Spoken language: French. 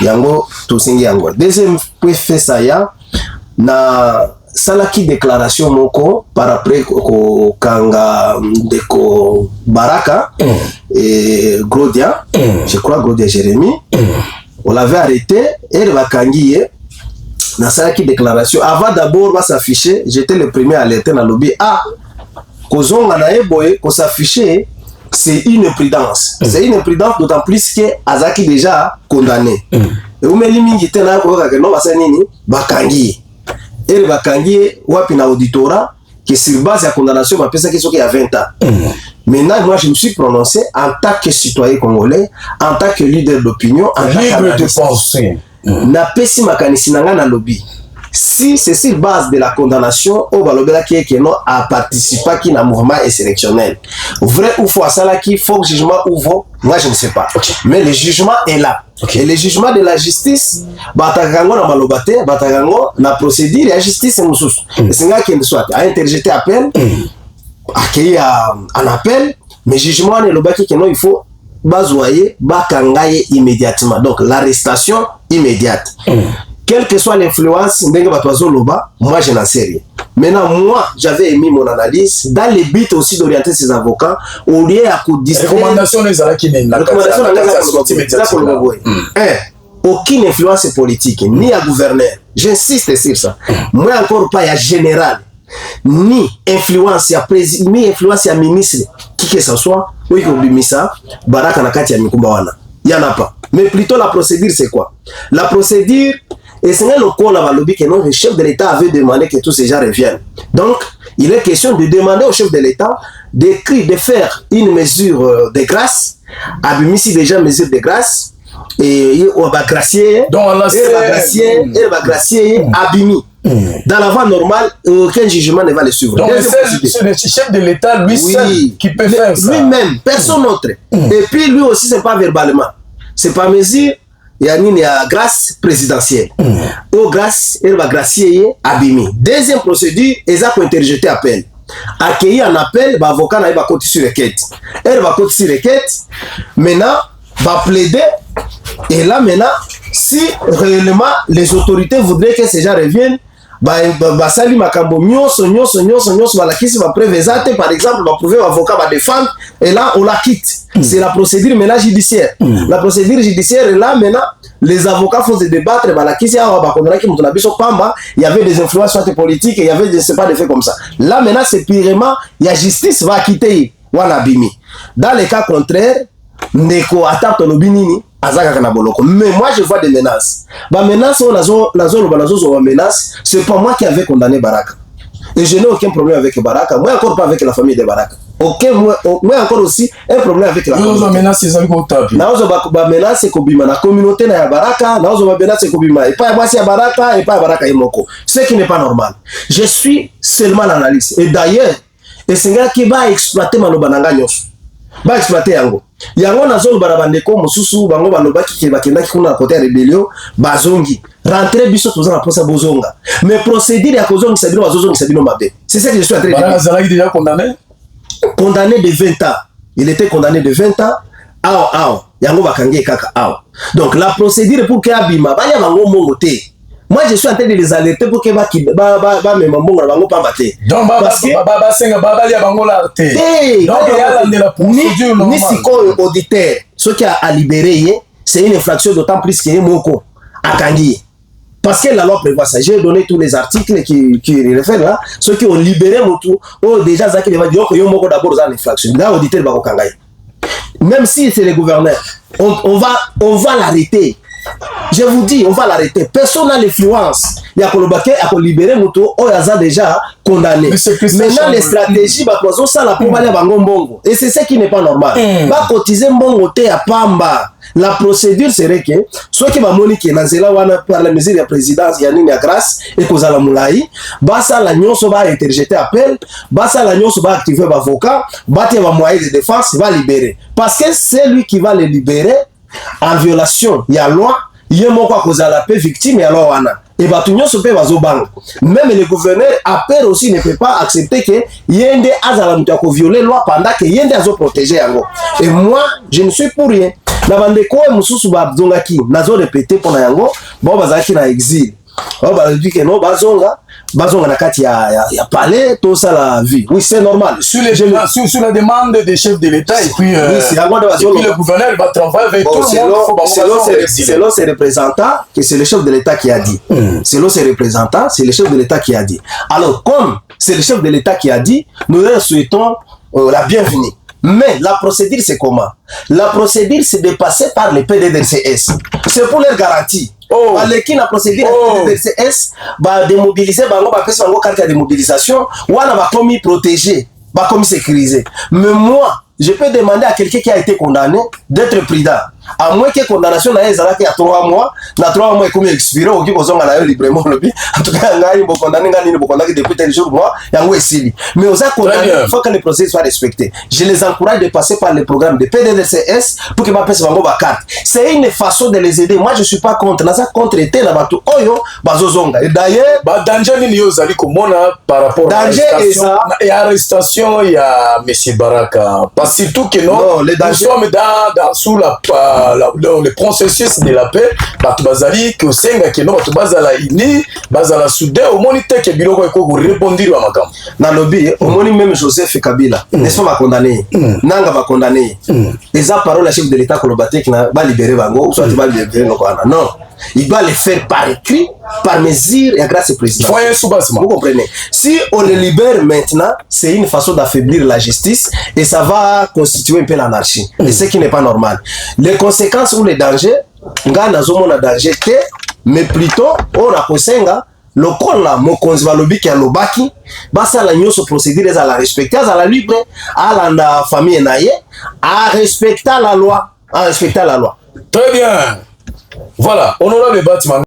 yango tosengi yango. Deuxième point fait ça ya na salaki déclaration moko par après ko kanga deko Baraka et Glodia, je crois Glodia Jérémy, on l'avait arrêté et le bakangi na salaki déclaration avant d'abord va s'afficher, j'étais le premier à alerter na lobby kozonga na eboye ko s'afficher. C'est une imprudence. C'est une imprudence d'autant plus que Azaki déjà condamné. Et où meli mingi tena ko ka no basa nini bakangi. Et le bakangi wapi na auditorat que sur base de la condamnation ma pesa qui a 20 ans. Maintenant moi je me suis prononcé en tant que citoyen congolais, en tant que leader d'opinion, en tant libre de penser. Na pesi makanisi nanga na lobby. Si c'est sur base de la condamnation, au balobela qui est que non a participé qui na mouvement insurrectionnel. Vrai ou faux ça là qui faut que jugement ouvre, moi je ne sais pas. Mais le jugement est là. Et le jugement de la justice, batagango na malobate, batagango na procédure la justice mususu. C'est nga qui soit a interjeté appel, accueilli un appel, mais jugement ne lobaki que non il faut bazoyer, bakangaye immédiatement. Donc l'arrestation immédiate. Quelle que soit l'influence, moi je n'en sais rien. Maintenant, moi, j'avais émis mon analyse dans le but aussi d'orienter ces avocats au lieu à coup distraire. Recommandation des aucune influence politique, ni à gouverneur. J'insiste sur ça. Moi encore pas à général, ni influence à président, ni influence à ministre, qui que ce soit, oui, ça, Baraka Nakati ya Mikumbawana. Il n'y en a pas. Mais plutôt la procédure, c'est quoi? La procédure, et c'est le coup là, que non, le chef de l'État avait demandé que tous ces gens reviennent. Donc, il est question de demander au chef de l'État de faire une mesure de grâce, abimisi déjà mesure de grâce, et on va gracier, il va gracier, abimi. Dans la voie normale, aucun jugement ne va le suivre. Donc, c'est le chef de l'État, lui seul, qui peut faire ça. Lui-même, personne d'autre. Et puis, lui aussi, c'est pas verbalement. C'est pas mesure, il y a une grâce présidentielle. Au grâce, elle va gracier abimi. Deuxième procédure, ils ont interjeté appel. Accueillir un appel, l'avocat va continuer sur requête. Elle va continuer sur requête. Maintenant, va plaider. Et là, maintenant, si réellement les autorités voudraient que ces gens reviennent, basali makambo nyonso balakisi va prévésate par exemple va prouver avocat va défendre et là on la quitte. C'est la procédure maintenant judiciaire. La procédure judiciaire est là maintenant les avocats font se débattre balakisi awa bakondana ki mutuna biso pamba il y avait des influences politiques et il y avait je sais pas des faits comme ça. Là maintenant c'est purement il y a justice va quitter wana bimi. Dans les cas contraires ndeko attaque lobinini mais moi je vois des menaces. Menaces, c'est pas moi qui avais condamné Baraka. Et je n'ai aucun problème avec Baraka. Moi encore pas avec la famille de Baraka. Moi encore aussi un problème avec la famille. Menace kobima na communauté na Baraka, menace kobima et pas moi si Baraka et pas Baraka Imoko. Ce qui n'est pas normal. Je suis seulement l'analyse. Et d'ailleurs, et c'est un qui va exploiter malobananga nyos. Va exploiter yango. Yango nazolo barabandeko mususu bango balobaki ke bakendaki kuna côté rébellion bazongi rentrer biso toza na posa bozonga mais procédure ya kozongi sabino bazozongi sabino mabe. C'est ça que je suis en train de dire. Bazalaki déjà condamné de 20 ans. Il était condamné de 20 ans. Yango bakangi kaka donc la procédure pour que abima baya bango mongote. Moi je suis en train de les alerter pour que ba même mbongo na bango pamba te. Donc parce que senga baba ya bango la te. Donc il y a la procédure normale. Ni siko auditeur ce qui a libéré c'est une infraction d'autant plus que moko akangi. Parce que la loi prévoit ça. J'ai donné tous les articles qui réfèrent là. Ceux qui ont libéré Motu, déjà Zaki va dire que Yomoko d'abord une infraction. Là auditeur va kangai. Même si c'est le gouverneur, on va l'arrêter. Je vous dis, on va l'arrêter. Personne n'a l'influence. Il y a Kolobake à libérer Moto, on a déjà condamné. Maintenant, les stratégies, ça la pour aller à Bango. Et c'est ce qui n'est pas normal. Va cotiser Mbongo te à Pamba. La procédure serait que, soit qui va moniquer Nazela Wana par la mesure de la présidence, Yanine ya grâce, et Kozala Moulaï, Bassa la nyonso va interjeter appel, Bassa la nyonso va activer l'avocat, Baté va moyen de défense, va libérer. Parce que c'est lui qui va le libérer en violation. Il y a loi, il y a mon quoi Kozala paix victime, et alors Wana. Et Batunyo se peut bazobang. Même le gouverneur appel aussi ne peut pas accepter que Yende Azala Moutako violer loi pendant que Yende Azo protéger Yango. Et moi, je ne suis pour rien. na bandeko mususu bazongaki nazo répéter pour na yango bon bazaki na exil ba dit que non bazonga na kati ya palais tout ça la vie oui c'est normal sur la demande des chefs de l'État et puis oui, c'est le gouverneur va travailler avec tout le monde. Selon ses représentants que c'est le chef de l'État qui a dit selon ses représentants c'est le chef de l'État qui a dit alors comme c'est le chef de l'État qui a dit nous leur souhaitons la bienvenue. Mais la procédure, c'est comment? La procédure, c'est de passer par les PDDRCS. C'est pour leur garantie. Qui la procédure PDDRCS va démobiliser, va passer par carte de démobilisation, ou on va commis protéger, va commis sécuriser. Mais moi, je peux demander à quelqu'un qui a été condamné d'être prudent. À moins que la condamnation n'a pas été à 3 mois, na 3 mois comme expiré, ou qui vous ont librement lobby. En tout cas, vous condamné depuis tel jour, moi, il y a un essai. Mais aux condamnés, il faut que les procédures soient respectés. Je les encourage de passer par le programme de PDDRCS pour qu'ils m'appellent sur ma carte. C'est une façon de les aider. Moi, je ne suis pas contre. Ça contre été là bas tout. Oyo, bazozonga. Et d'ailleurs, danger ni yozali komona par rapport à l'arrestation, il y a M. Baraka. Parce surtout que non, nous sommes sous le processus de la paix. Batu bazali que senga que non, batu bazala ini, bazala soudé au monite que biloko eko répondre à makam. Na lobby, au moni même Joseph Kabila, n'est-ce pas condamné. Nanga va condamné. Les paroles la chef de l'État Kolobate qui n'a pas libéré Bango, soit il va libérer non. Il doit le faire par écrit, par mesure et grâce au président. Vous comprenez? Si on le libère maintenant, c'est une façon d'affaiblir la justice et ça va constituer un peu l'anarchie. Et ce qui n'est pas normal. Les conséquences ou les dangers, nga nazomo na danger te, mais plutôt on a kosenga lokola mokonzi balobi ki alobaki basa la nyoso procédure za la respecter za la libre à la famille naye à respecter la loi, à respecter la loi. Très bien. Voilà, honorable Batman.